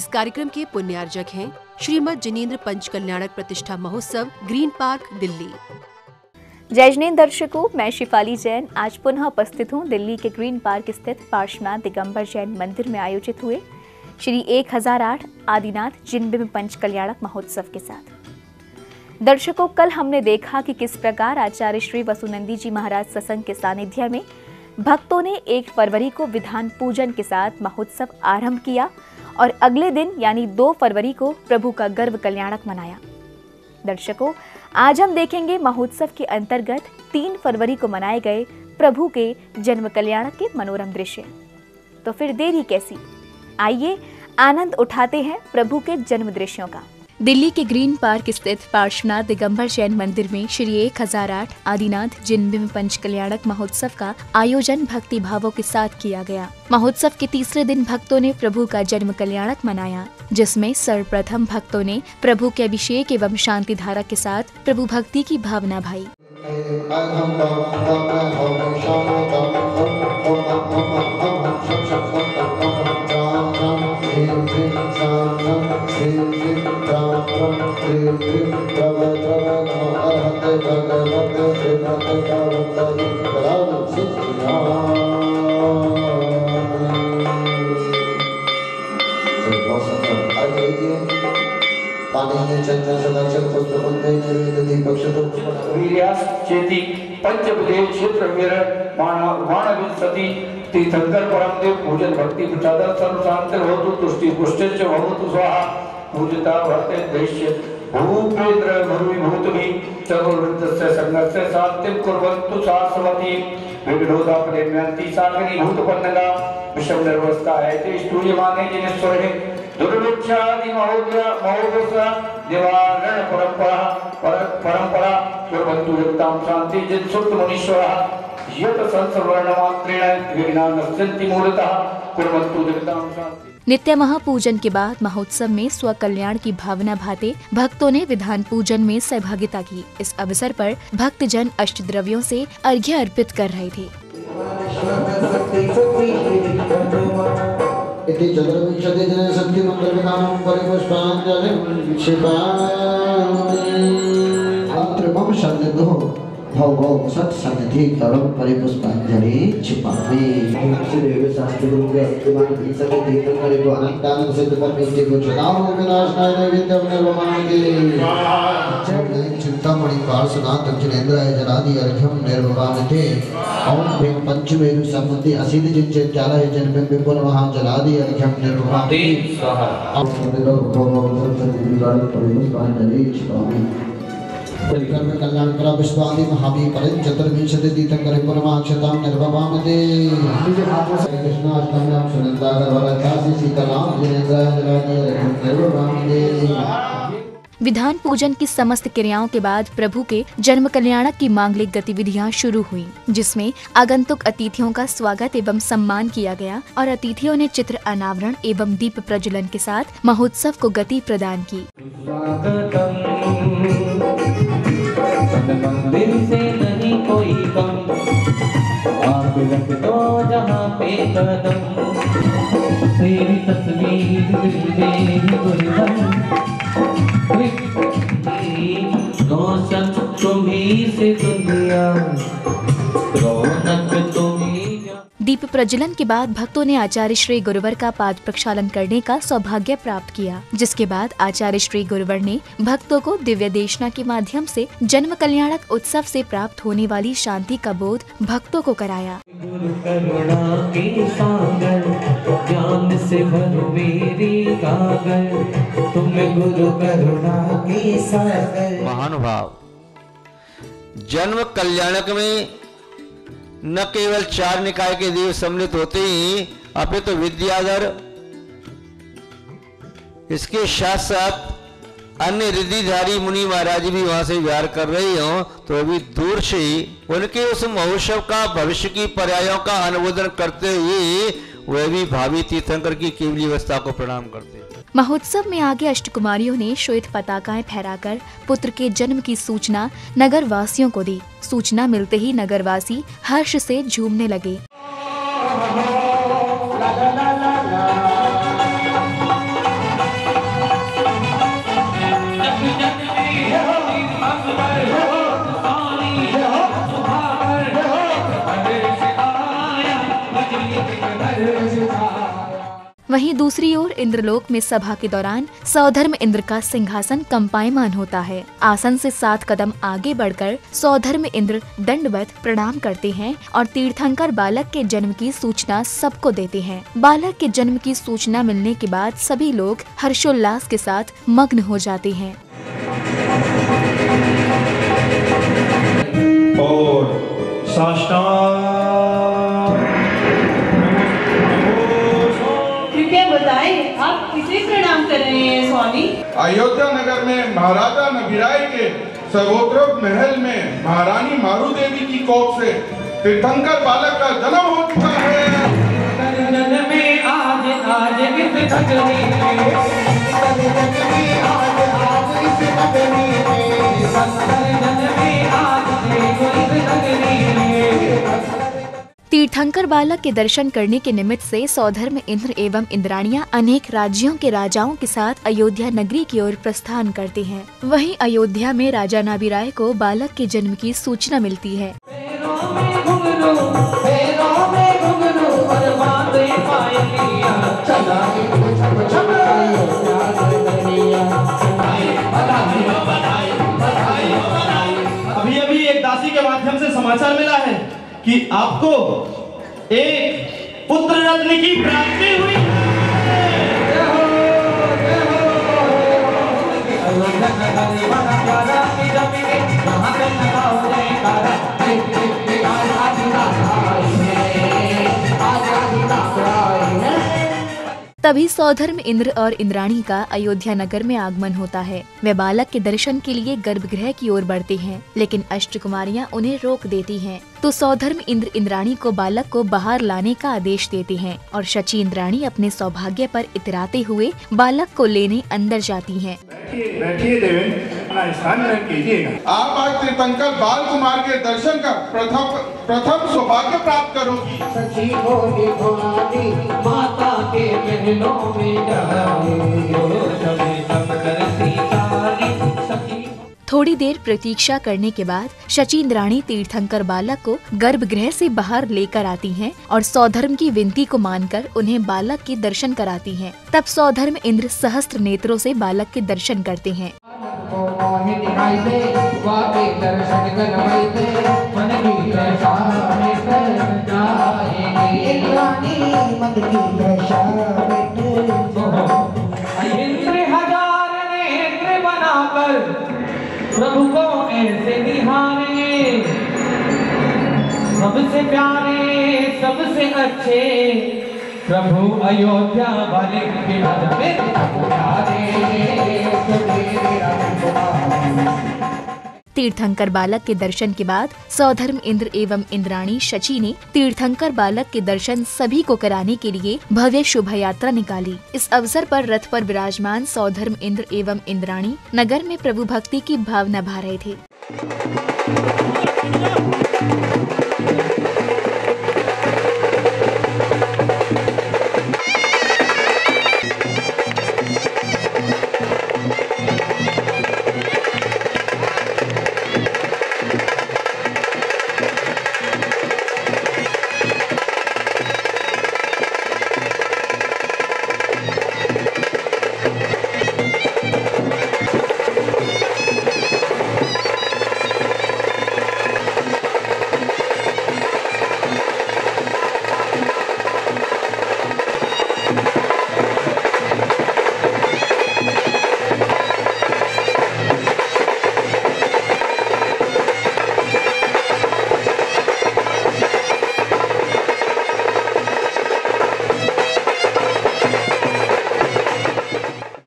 इस कार्यक्रम के पुण्यार्जक हैं श्रीमद जिनेन्द्र पंच कल्याणक प्रतिष्ठा महोत्सव, ग्रीन पार्क, दिल्ली। जय जिनेन्द्र दर्शकों, मैं शिफाली जैन आज पुनः उपस्थित हूँ दिल्ली के ग्रीन पार्क स्थित पार्श्वनाथ दिगंबर जैन मंदिर में आयोजित हुए श्री 1008 आदिनाथ जिनबिंब पंच कल्याणक महोत्सव के साथ। दर्शकों, कल हमने देखा कि किस प्रकार आचार्य श्री वसुनंदी जी महाराज सत्संग के सानिध्य में भक्तों ने 1 फरवरी को विधान पूजन के साथ महोत्सव आरंभ किया और अगले दिन यानी 2 फरवरी को प्रभु का गर्भ कल्याणक मनाया। दर्शकों, आज हम देखेंगे महोत्सव के अंतर्गत 3 फरवरी को मनाए गए प्रभु के जन्म कल्याणक के मनोरम दृश्य। तो फिर देरी कैसी, आइए आनंद उठाते हैं प्रभु के जन्म दृश्यों का। दिल्ली के ग्रीन पार्क स्थित पार्श्वनाथ दिगंबर जैन मंदिर में श्री 1008 आदिनाथ जिनबिंब पंच कल्याणक महोत्सव का आयोजन भक्ति भावों के साथ किया गया। महोत्सव के तीसरे दिन भक्तों ने प्रभु का जन्म कल्याणक मनाया, जिसमें सर्वप्रथम भक्तों ने प्रभु के अभिषेक एवं शांति धारा के साथ प्रभु भक्ति की भावना भाई। चेती पंचबुधे क्षेत्र तीर्थंकर परमदेव पूजन भक्ति प्रसाद सर्वशांति भवतु तुष्टि पुष्टिश्च भवतु स्वाहा पूजिता वर्ते दृश्य भूपेन्द्र भूमिभूतभि चतुर्वृत्तस्य संघर्षस्य शांतिं कुर्वन्तु शाश्वती विघ्नोदा प्रेम्यन्ति सागरी भूतपन्नगा विषम निर्वस्था है ते स्तूयमाने जिनेश्वरे दुर्भिक्षादि महोदया निवारण परंपरा कुर्वन्तु युक्तां शांति जिन सुप्त मुनीश्वरः यत संसर्वणमात्रेण विघ्नानश्यन्ति मूलतः कुर्वन्तु युक्तां शांति। नित्य महापूजन के बाद महोत्सव में स्व कल्याण की भावना भाते भक्तों ने विधान पूजन में सहभागिता की। इस अवसर पर भक्तजन अष्टद्रव्यों से अर्घ्य अर्पित कर रहे थे। भव सत सन्निधि करम परिपुष्पांजलि छिपावे देव शास्त्र के वर्तमान सके तीर्थन करे तो अनंतान सिद्ध परमेश्वर को चुनाव विनाशनाय नैवेद्यम निर्वमामि जय चिंतामणि पार्श्वनाथ जिनेन्द्राय जनादि अर्घ्यम निर्वमामि ओम भीम पंचमेरु संबंधी असिद्ध जिनचेत्यालय जन्म विपुल महा जलादि अर्घ्यम निर्वमामि स्वाहा भव सत सन्निधि करम परिपुष्पांजलि छिपावे कर्म कल्याण करा विश्वादि महावी परम चतुर्विंशति तीर्थंकर परमाक्षतां निर्वमामते कृष्ण अष्टम्यां सुनंदागर वरदासी सीताराम जिनेन्द्राय जनादि निर्वमामते। विधान पूजन की समस्त क्रियाओं के बाद प्रभु के जन्म कल्याणक की मांगलिक गतिविधियां शुरू हुईं, जिसमें आगंतुक अतिथियों का स्वागत एवं सम्मान किया गया और अतिथियों ने चित्र अनावरण एवं दीप प्रज्वलन के साथ महोत्सव को गति प्रदान की। मंदिर से नहीं कोई कम, आप रख दो जहाँ पे कदम, तेरी तस्वीर दिल में गुरदम, रोशन तुम्हीं से दुनिया, रौनक तुम्हीं। दीप प्रज्वलन के बाद भक्तों ने आचार्य श्री गुरुवर का पाद प्रक्षालन करने का सौभाग्य प्राप्त किया, जिसके बाद आचार्य श्री गुरुवर ने भक्तों को दिव्य देशना के माध्यम से जन्म कल्याणक उत्सव से प्राप्त होने वाली शांति का बोध भक्तों को कराया। गुरु करुणा के सागर, ज्ञान से भरो मेरी गागर, तुम गुरु करुणा के सागर। महानुभाव, जन्म कल्याणक में न केवल 4 निकाय के देव सम्मिलित होते ही अपितु तो विद्याधर, इसके साथ साथ अन्य रिद्धिधारी मुनि महाराज भी वहां से विहार कर रहे हो, तो अभी दूर से ही उनके उस महोत्सव का भविष्य की पर्यायों का अनुमोदन करते हुए वह भी भावी तीर्थंकर की केवली अवस्था को प्रणाम करते हैं। महोत्सव में आगे अष्टकुमारियों ने श्वेत पताकाएं फहराकर पुत्र के जन्म की सूचना नगर वासियों को दी। सूचना मिलते ही नगरवासी हर्ष से झूमने लगे। वहीं दूसरी ओर इंद्रलोक में सभा के दौरान सौधर्म इंद्र का सिंहासन कंपायमान होता है। आसन से 7 कदम आगे बढ़कर सौधर्म इंद्र दंडवत प्रणाम करते हैं और तीर्थंकर बालक के जन्म की सूचना सबको देते हैं। बालक के जन्म की सूचना मिलने के बाद सभी लोग हर्षोल्लास के साथ मग्न हो जाते हैं। और कृपया बताएं, आप किसे प्रणाम कर रहे हैं स्वामी? अयोध्या नगर में महाराजा नबीराय के सर्वोत्तम महल में महारानी मारू देवी की कोख से तीर्थंकर बालक का जन्म हो चुका है। तीर्थंकर बालक के दर्शन करने के निमित्त से सौधर्म इंद्र एवं इंद्राणियां अनेक राज्यों के राजाओं के साथ अयोध्या नगरी की ओर प्रस्थान करते हैं। वहीं अयोध्या में राजा नबीराय को बालक के जन्म की सूचना मिलती है। अभी अभी एक दासी के माध्यम से समाचार मिला है कि आपको एक पुत्र रत्न की प्राप्ति हुई। तभी सौधर्म इंद्र और इंद्राणी का अयोध्या नगर में आगमन होता है। वे बालक के दर्शन के लिए गर्भगृह की ओर बढ़ते हैं, लेकिन अष्टकुमारियां उन्हें रोक देती हैं। तो सौधर्म इंद्र इंद्राणी को बालक को बाहर लाने का आदेश देते हैं और शची इंद्राणी अपने सौभाग्य पर इतराते हुए बालक को लेने अंदर जाती हैं। बैठिए देवेंद्र, स्थान ग्रहण कीजिएगा। आप आज तीर्थंकर बाल कुमार के दर्शन कर प्रथम सौभाग्य प्राप्त करोगी। सची भोली भवानी माता के महलों में थोड़ी देर प्रतीक्षा करने के बाद शची इंद्राणी तीर्थंकर बालक को गर्भगृह से बाहर लेकर आती हैं और सौधर्म की विनती को मानकर उन्हें बालक के दर्शन कराती हैं। तब सौधर्म इंद्र सहस्त्र नेत्रों से बालक के दर्शन करते हैं। प्रभु को ऐसे निहारे, सबसे प्यारे सबसे अच्छे प्रभु अयोध्या वाले के तीर्थंकर बालक के दर्शन के बाद सौधर्म इंद्र एवं इंद्राणी शची ने तीर्थंकर बालक के दर्शन सभी को कराने के लिए भव्य शोभा यात्रा निकाली। इस अवसर पर रथ पर विराजमान सौधर्म इंद्र एवं इंद्राणी नगर में प्रभु भक्ति की भावना भा रहे थे।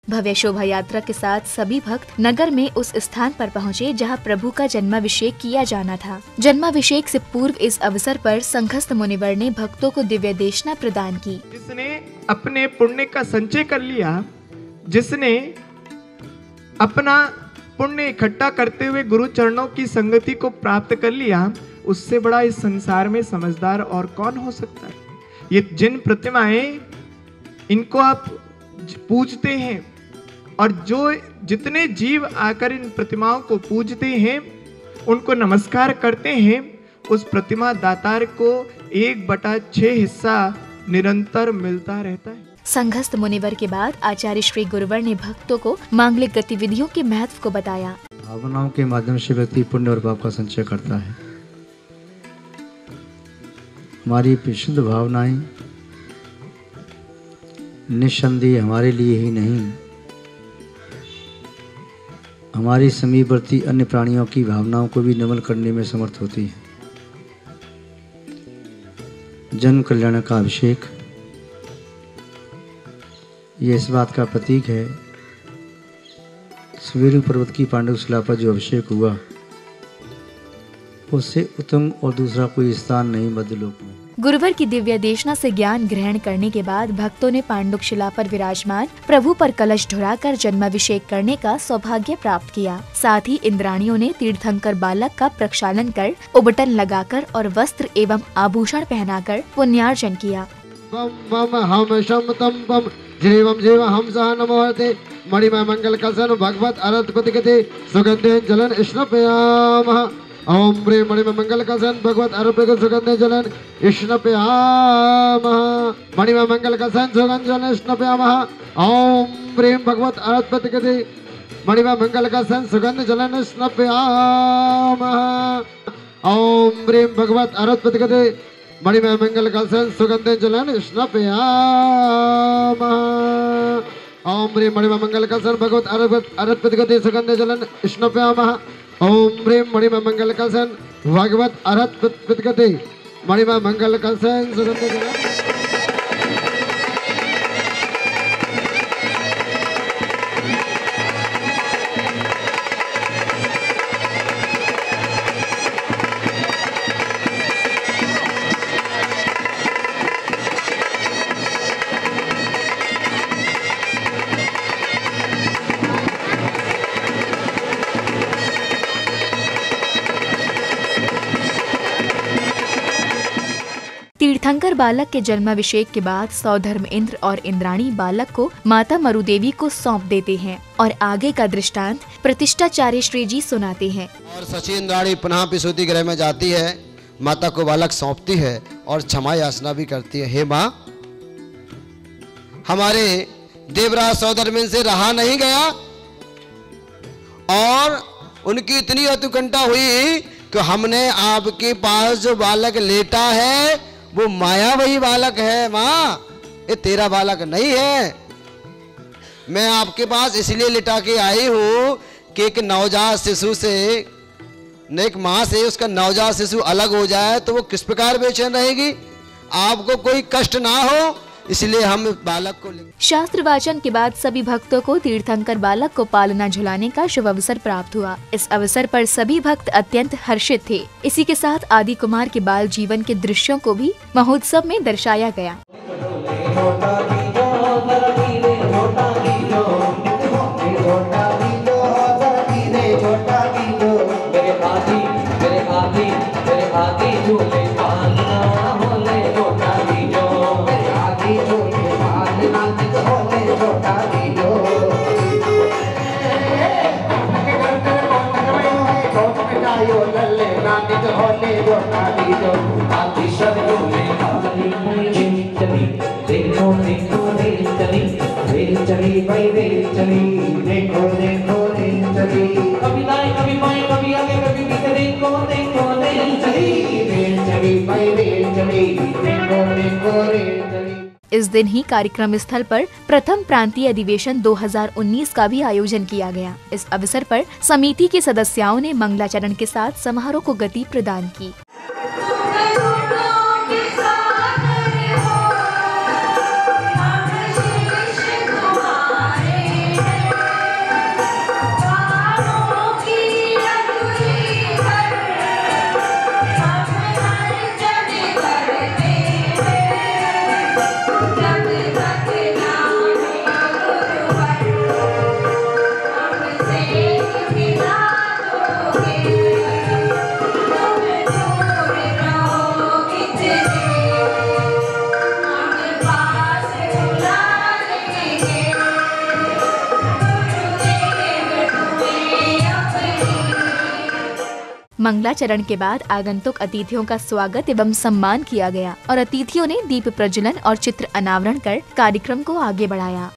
भव्य शोभा यात्रा के साथ सभी भक्त नगर में उस स्थान पर पहुँचे जहाँ प्रभु का जन्माभिषेक किया जाना था। जन्माभिषेक से पूर्व इस अवसर पर संघस्थ मुनिवर ने भक्तों को दिव्य देशना प्रदान की। जिसने अपने पुण्य का संचय कर लिया, जिसने अपना पुण्य इकट्ठा करते हुए गुरु चरणों की संगति को प्राप्त कर लिया, उससे बड़ा इस संसार में समझदार और कौन हो सकता है। ये जिन प्रतिमाएं इनको आप पूजते हैं और जो जितने जीव आकर इन प्रतिमाओं को पूजते हैं, उनको नमस्कार करते हैं, उस प्रतिमा दातार को 1/6 हिस्सा निरंतर मिलता रहता है। संघस्थ मुनिवर के बाद आचार्य श्री गुरुवर ने भक्तों को मांगलिक गतिविधियों के महत्व को बताया। भावनाओं के माध्यम से व्यक्ति पुण्य और पाप का संचय करता है। हमारी विशुद्ध भावनाएं निस्संदेह हमारे लिए ही नहीं, हमारी समीपवर्ती अन्य प्राणियों की भावनाओं को भी निर्मल करने में समर्थ होती है। जन्म कल्याण का अभिषेक ये इस बात का प्रतीक है। सुमेरु पर्वत की पांडव शिला पर जो अभिषेक हुआ उससे उत्तम और दूसरा कोई स्थान नहीं मध्यलोक में। गुरुवर की दिव्य देशना से ज्ञान ग्रहण करने के बाद भक्तों ने पांडुक शिला पर विराजमान प्रभु पर कलश ढुराकर जन्माभिषेक करने का सौभाग्य प्राप्त किया। साथ ही इंद्राणियों ने तीर्थंकर बालक का प्रक्षालन कर उबटन लगाकर और वस्त्र एवं आभूषण पहनाकर पुण्यार्जन किया। हम शम तम पम जीवम जीव हम सह नमोते मणिमय मंगल कसन भगवत अरत प्रतिगते सुगंधे जलन स्नपयामः। ओम प्रेम मणिमय मंगल कसन भगवत अर्पक सुगंध जलन स्नपयामः। मणिमय मंगल कसन सुगंध जलन स्नपयामः। ओम प्रेम भगवत अर्पक गति मणिमय मंगल कसन सुगंध जलन स्नपयामः। ओम प्रेम भगवत अर्पक गति मणिमय मंगल कसन सुगंध जलन स्नपयामः। ओम प्रेम मणिमय मंगल कसन भगवत अर्पक गति सुगंध जलन स्नपयामः। ओम प्रेम मणिमय मंगल कसन भगवत अरहत प्रतिगते मणिमय मंगल कसन सुगंध। तीर्थंकर बालक के जन्माभिषेक के बाद सौधर्म इंद्र और इंद्राणी बालक को माता मरुदेवी को सौंप देते हैं और आगे का दृष्टांत प्रतिष्ठाचार्य श्री जी सुनाते हैं। और सची इंद्राणी पुनः पिसूति गृह में जाती है, माता को बालक सौंपती है और क्षमा याचना भी करती है। हे माँ, हमारे देवराज सौधर्म से रहा नहीं गया और उनकी इतनी अतुकंठा हुई कि हमने आपके पास जो बालक लेटा है वो माया वही बालक है। माँ, ये तेरा बालक नहीं है। मैं आपके पास इसलिए लिटा के आई हूँ कि एक नवजात शिशु से, एक माँ से उसका नवजात शिशु अलग हो जाए तो वो किस प्रकार बेचैन रहेगी, आपको कोई कष्ट ना हो, इसलिए हम बालक को शास्त्र वाचन के बाद सभी भक्तों को तीर्थंकर बालक को पालना झुलाने का शुभ अवसर प्राप्त हुआ। इस अवसर पर सभी भक्त अत्यंत हर्षित थे। इसी के साथ आदि कुमार के बाल जीवन के दृश्यों को भी महोत्सव में दर्शाया गया। इस दिन ही कार्यक्रम स्थल पर प्रथम प्रांतीय अधिवेशन 2019 का भी आयोजन किया गया। इस अवसर पर समिति के सदस्यों ने मंगलाचरण के साथ समारोह को गति प्रदान की। मंगलाचरण के बाद आगंतुक अतिथियों का स्वागत एवं सम्मान किया गया और अतिथियों ने दीप प्रज्वलन और चित्र अनावरण कर कार्यक्रम को आगे बढ़ाया।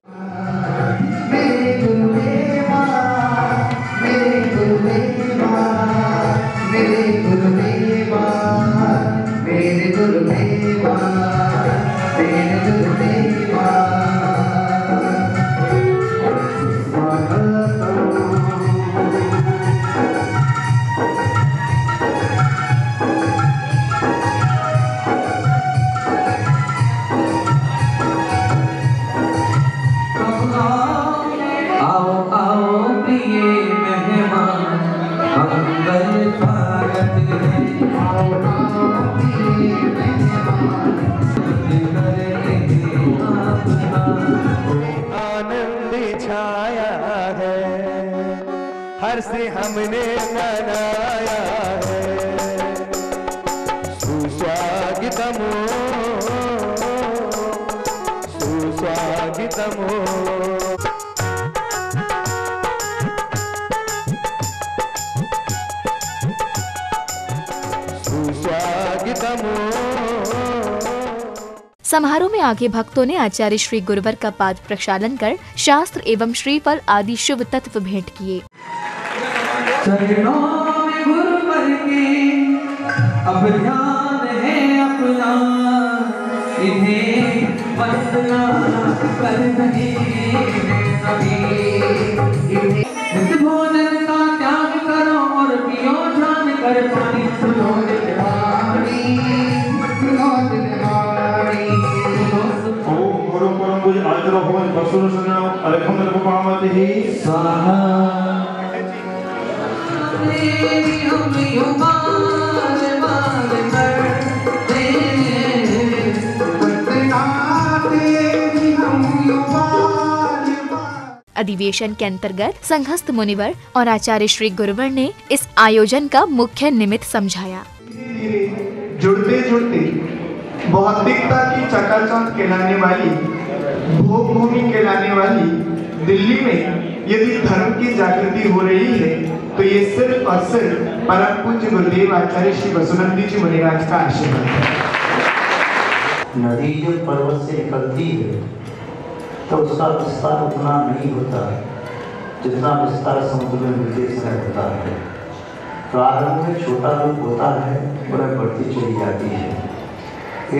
से हमने मनाया है सुस्वागतम सुस्वागतम समारोह में आगे भक्तों ने आचार्य श्री गुरुवर का पाद प्रक्षालन कर शास्त्र एवं श्रीफल आदि शुभ तत्व भेंट किए। चरणों में गुरुवर के अब ध्यान है अपना, इन्हें वंदना कर रहे हैं सभी। नित्य भोजन का त्याग करो और पियो जान कर पानी। सुनो दिलवाणी, सुनो दिलवाणी। ओम गुरु परम पूज्य आचार्य भगवान बसवेश्वर अलैकुम पावते स्वाहा। अधिवेशन के अंतर्गत संघस्थ मुनिवर और आचार्य श्री गुरुवर ने इस आयोजन का मुख्य निमित्त समझाया। जुड़ते जुड़ते भौतिकता की चकाचौंध कहलाने वाली, भोग भूमि कहलाने वाली दिल्ली में यदि धर्म की जागृति हो रही है तो ये सिर्फ और सिर्फ परम पूज्य गुरुदेव आचार्य श्री वसुनंदी जी मुनिराज का आशीर्वाद है। नदी जब पर्वत से निकलती है तो उसका विस्तार उतना नहीं होता जितना विस्तार समुद्र में मिलते समय होता है। प्रारंभ में छोटा रूप होता है और बढ़ती चली जाती है।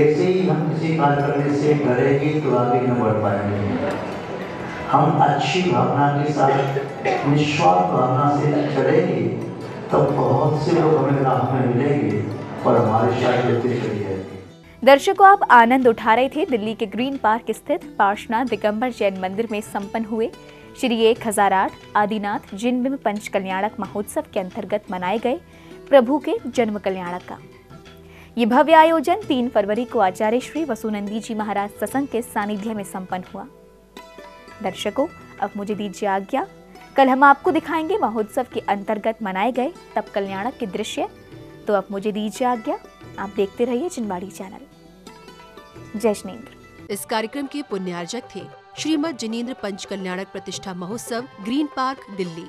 ऐसे ही हम किसी कार्य करने से डरेंगे तो आगे न बढ़ पाएंगे। हम अच्छी भावना के साथ निस्वार्थ भावना से चलेंगे तो बहुत से लोग हमें राह में मिलेंगे और हमारे साथ चलते चले जाएंगे। दर्शकों, आप आनंद उठा रहे थे दिल्ली के ग्रीन पार्क स्थित पार्श्वनाथ दिगंबर जैन मंदिर में संपन्न हुए श्री 1008 आदिनाथ जिनबिंब पंच कल्याणक महोत्सव के अंतर्गत मनाए गए प्रभु के जन्म कल्याणक का। ये भव्य आयोजन 3 फरवरी को आचार्य श्री वसुनंदी जी महाराज सत्संग के सानिध्य में संपन्न हुआ। दर्शकों, अब मुझे दीजिए आज्ञा। कल हम आपको दिखाएंगे महोत्सव के अंतर्गत मनाए गए तप कल्याणक के दृश्य। तो अब मुझे दीजिए आज्ञा। आप देखते रहिए जिनवाड़ी चैनल। जय जिनेंद्र। इस कार्यक्रम के पुण्यार्जक थे श्रीमद जिनेंद्र पंच कल्याणक प्रतिष्ठा महोत्सव, ग्रीन पार्क, दिल्ली।